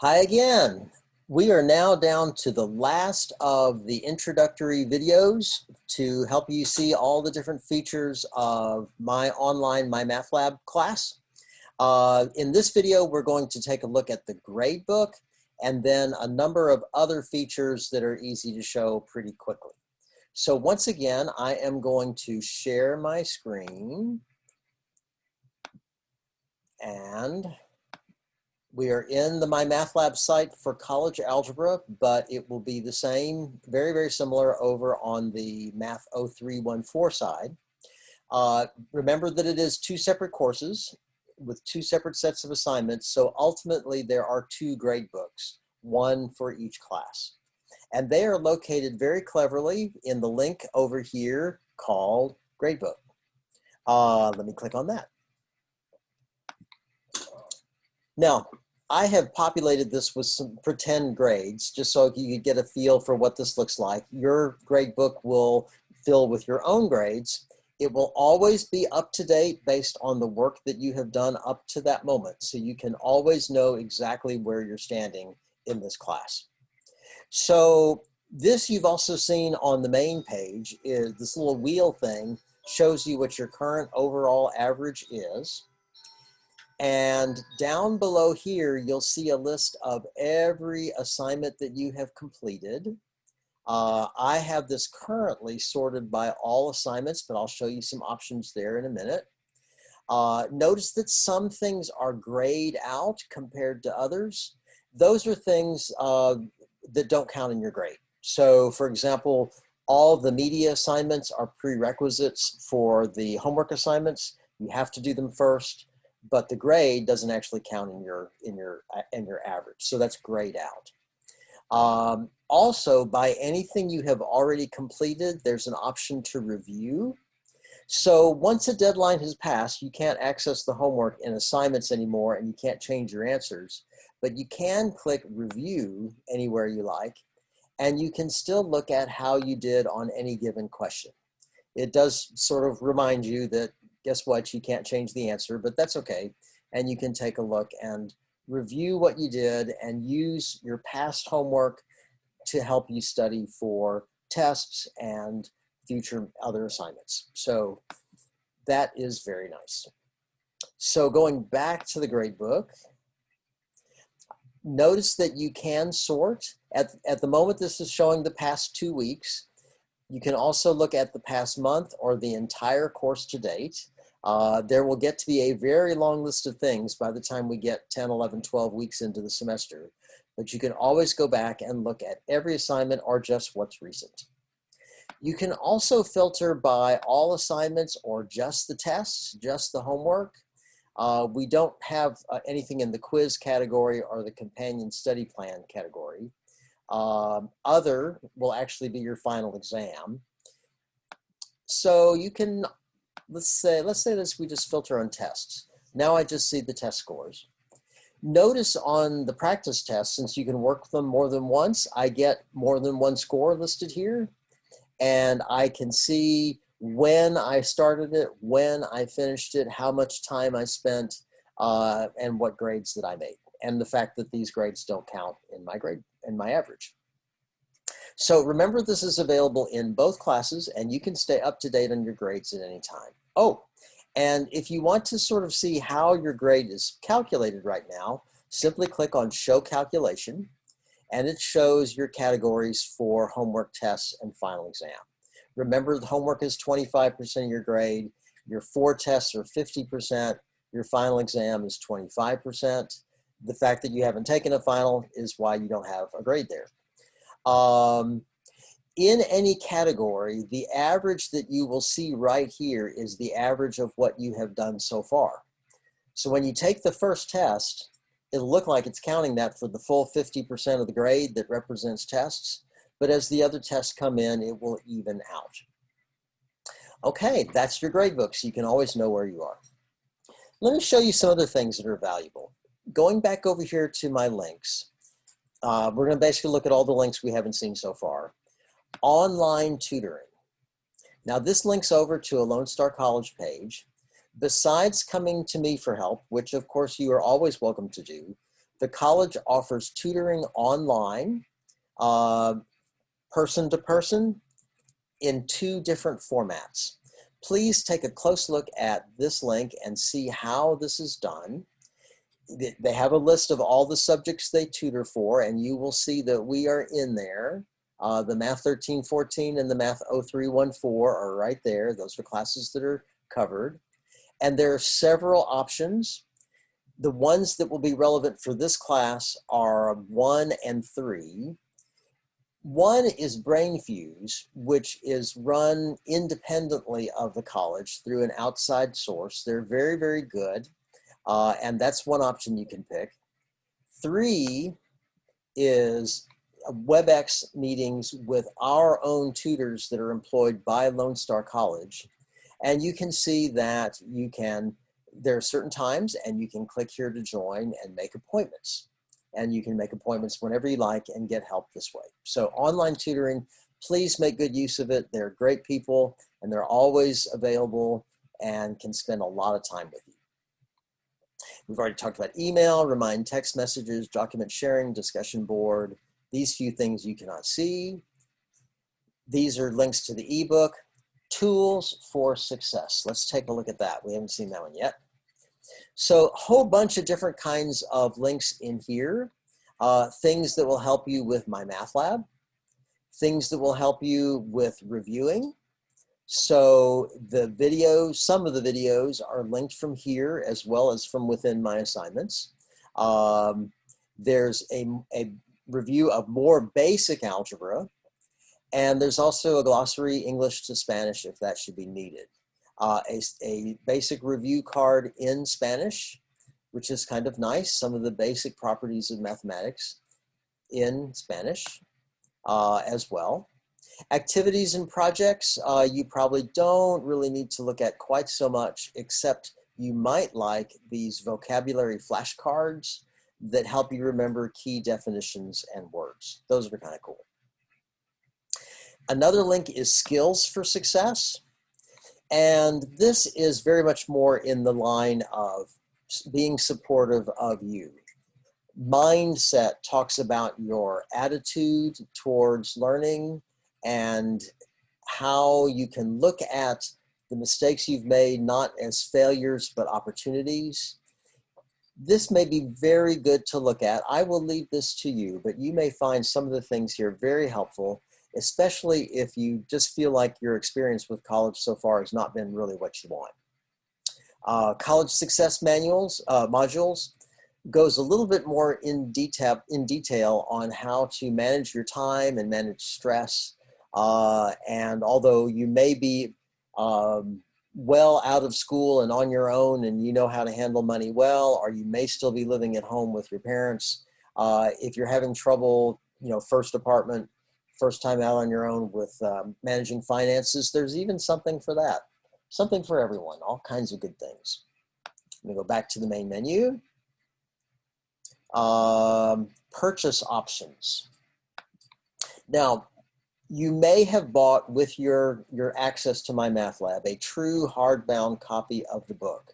Hi again. We are now down to the last of the introductory videos to help you see all the different features of my online MyMathLab class. In this video, we're going to take a look at the gradebook and then a number of other features that are easy to show pretty quickly. So once again, I am going to share my screen, and we are in the MyMathLab site for college algebra, but it will be the same, very, very similar over on the Math 0314 side. Remember that it is two separate courses with two separate sets of assignments. So ultimately there are two gradebooks, one for each class. And they are located very cleverly in the link over here called Gradebook. Let me click on that. Now, I have populated this with some pretend grades just so you could get a feel for what this looks like. Your gradebook will fill with your own grades. It will always be up to date based on the work that you have done up to that moment. So you can always know exactly where you're standing in this class. So this you've also seen on the main page is this little wheel thing shows you what your current overall average is. And down below here, you'll see a list of every assignment that you have completed. I have this currently sorted by all assignments, but I'll show you some options there in a minute. Notice that some things are grayed out compared to others. Those are things that don't count in your grade. So for example, all the media assignments are prerequisites for the homework assignments. You have to do them first, but the grade doesn't actually count in your average. So that's grayed out. Also, by anything you have already completed, there's an option to review. So once a deadline has passed, you can't access the homework in assignments anymore and you can't change your answers, but you can click review anywhere you like, and you can still look at how you did on any given question. It does sort of remind you that, guess what, you can't change the answer, but that's okay. And you can take a look and review what you did and use your past homework to help you study for tests and future other assignments. So that is very nice. So going back to the gradebook, notice that you can sort. At the moment, this is showing the past 2 weeks. You can also look at the past month or the entire course to date. There will get to be a very long list of things by the time we get 10, 11, 12 weeks into the semester. But you can always go back and look at every assignment or just what's recent. You can also filter by all assignments or just the tests, just the homework. We don't have anything in the quiz category or the companion study plan category. Other will actually be your final exam. So you can, let's say this, we just filter on tests. Now I just see the test scores. Notice on the practice tests, since you can work them more than once, I get more than one score listed here. And I can see when I started it, when I finished it, how much time I spent, and what grades that I made. And the fact that these grades don't count in my average. So remember, this is available in both classes and you can stay up to date on your grades at any time. Oh, and if you want to sort of see how your grade is calculated right now, simply click on Show Calculation, and it shows your categories for homework, tests, and final exam. Remember, the homework is 25% of your grade, your 4 tests are 50%, your final exam is 25%. The fact that you haven't taken a final is why you don't have a grade there. In any category, the average that you will see right here is the average of what you have done so far. So when you take the first test, it'll look like it's counting that for the full 50% of the grade that represents tests, but as the other tests come in, it will even out. Okay, that's your gradebook, so you can always know where you are. Let me show you some other things that are valuable. Going back over here to my links, we're going to basically look at all the links we haven't seen so far. Online tutoring. Now this links over to a Lone Star College page. Besides coming to me for help, which of course you are always welcome to do, The college offers tutoring online, person to person, in 2 different formats. Please take a close look at this link and see how this is done. They have a list of all the subjects they tutor for, and you will see that we are in there. The Math 1314 and the Math 0314 are right there. Those are classes that are covered. And there are several options. The ones that will be relevant for this class are 1 and 3. 1 is BrainFuse, which is run independently of the college through an outside source. They're very, very good, and that's one option you can pick. 3 is WebEx meetings with our own tutors that are employed by Lone Star College, and you can see that there are certain times, and you can click here to join and make appointments. And you can make appointments whenever you like and get help this way. So online tutoring, please make good use of it. They're great people, and they're always available and can spend a lot of time with you. We've already talked about email, remind text messages, document sharing, discussion board. These few things you cannot see. These are links to the ebook, Tools for Success. Let's take a look at that. We haven't seen that one yet. So a whole bunch of different kinds of links in here. Things that will help you with My Math Lab. Things that will help you with reviewing. So the videos, some of the videos are linked from here as well as from within my assignments. There's a review of more basic algebra. And there's also a glossary English to Spanish if that should be needed. A basic review card in Spanish, which is kind of nice. Some of the basic properties of mathematics in Spanish as well. Activities and projects, you probably don't really need to look at quite so much, except you might like these vocabulary flashcards that help you remember key definitions and words. Those are kind of cool. Another link is Skills for Success. And this is very much more in the line of being supportive of you. Mindset talks about your attitude towards learning and how you can look at the mistakes you've made not as failures but opportunities. This may be very good to look at. I will leave this to you, but you may find some of the things here very helpful, especially if you just feel like your experience with college so far has not been really what you want. College success manuals, modules, goes a little bit more in detail on how to manage your time and manage stress. And although you may be well out of school and on your own and you know how to handle money well, or you may still be living at home with your parents, if you're having trouble, first apartment, first time out on your own with managing finances, there's even something for that. Something for everyone, all kinds of good things. Let me go back to the main menu. Purchase options. Now, you may have bought with your access to My Math Lab a true hardbound copy of the book.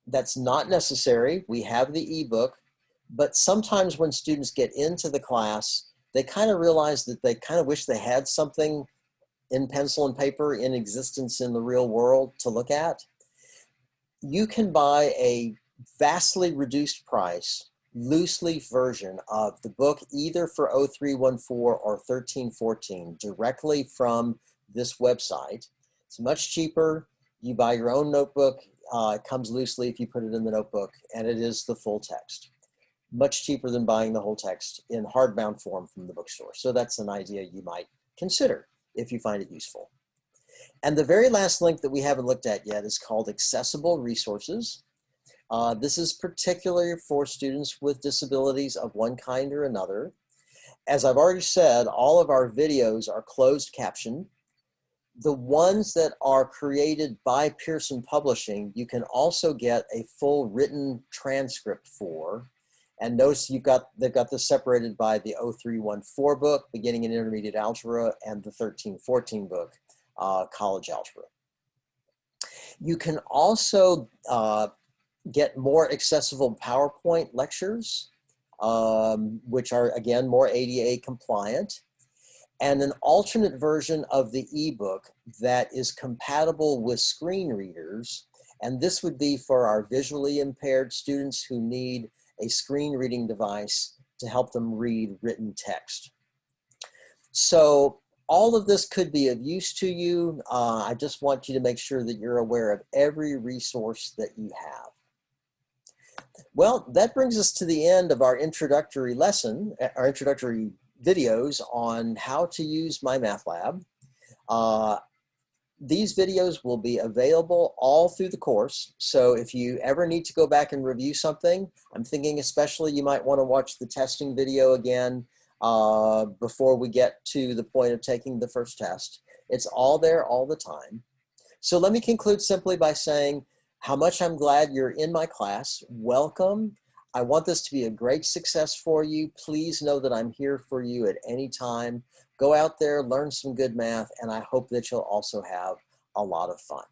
That's not necessary. We have the ebook, but sometimes when students get into the class, they kind of realize that they kind of wish they had something in pencil and paper in existence in the real world to look at. You can buy a vastly reduced price, loose leaf version of the book, either for 0314 or 1314, directly from this website. It's much cheaper. You buy your own notebook. It comes loose leaf, you put it in the notebook, and it is the full text. Much cheaper than buying the whole text in hardbound form from the bookstore. So that's an idea you might consider if you find it useful. And the very last link that we haven't looked at yet is called Accessible Resources. This is particularly for students with disabilities of one kind or another. As I've already said, all of our videos are closed captioned. The ones that are created by Pearson Publishing, you can also get a full written transcript for. And notice they've got this separated by the 0314 book, Beginning and Intermediate Algebra, and the 1314 book, College Algebra. You can also get more accessible PowerPoint lectures. which are, again, more ADA compliant, and an alternate version of the ebook that is compatible with screen readers. And this would be for our visually impaired students who need a screen reading device to help them read written text. So all of this could be of use to you. I just want you to make sure that you're aware of every resource that you have. Well, that brings us to the end of our introductory lesson, our introductory videos on how to use MyMathLab. These videos will be available all through the course. So if you ever need to go back and review something, I'm thinking especially you might want to watch the testing video again before we get to the point of taking the first test. It's all there all the time. So let me conclude simply by saying how much I'm glad you're in my class. Welcome. I want this to be a great success for you. Please know that I'm here for you at any time. Go out there, learn some good math, and I hope that you'll also have a lot of fun.